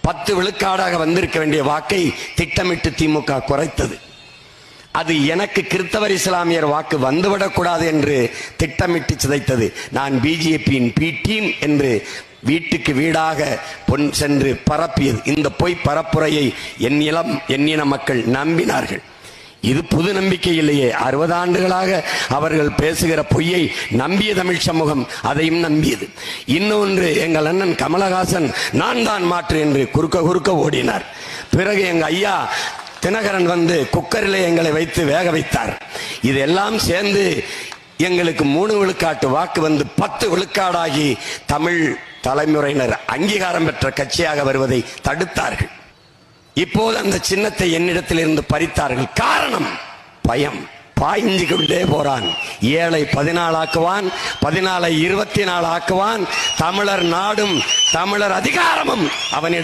10 விழுக்காடாக வந்திருக்க வேண்டிய வாக்கை திட்டமிட்டு திமுக குறைத்தது. அது எனக்கு கிறிஸ்தவர் இஸ்லாமியர் வாக்கு வந்துவிடக்கூடாது என்று திட்டமிட்டு சிதைத்தது. நான் பிஜேபியின் பி டீம் என்று வீட்டுக்கு வீடாக பொன் சென்று பரப்பியது. இந்த பொய் பரப்புரையை எண்ணின மக்கள் நம்பினார்கள். இது புது நம்பிக்கை இல்லையே. 60 ஆண்டுகளாக அவர்கள் பேசுகிற பொய்யை நம்பிய தமிழ் சமூகம் அதையும் நம்பியது. இன்னொன்று, எங்கள் அண்ணன் கமலஹாசன் நான் தான் மாற்று என்று குறுக்க ஓடினார். பிறகு எங்க ஐயா தினகரன் வந்து குக்கரிலே எங்களை வைத்து வேக வைத்தார். இதெல்லாம் சேர்ந்து எங்களுக்கு 3 விழுக்காட்டு வாக்கு வந்து 10 விழுக்காடாகி தமிழ் தலைமுறையினர் அங்கீகாரம் பெற்ற கட்சியாக வருவதை தடுத்தார்கள். இப்போது அந்த சின்னத்தை என்னிடத்தில் இருந்து பறித்தார்கள். காரணம் பயம். பாய்ஞ்சு கொண்டே போறான். 7ஐ 14 ஆக்குவான், 14ஐ 24 ஆக்குவான். தமிழர் நாடும் தமிழர் அதிகாரமும் அவனிடத்தில்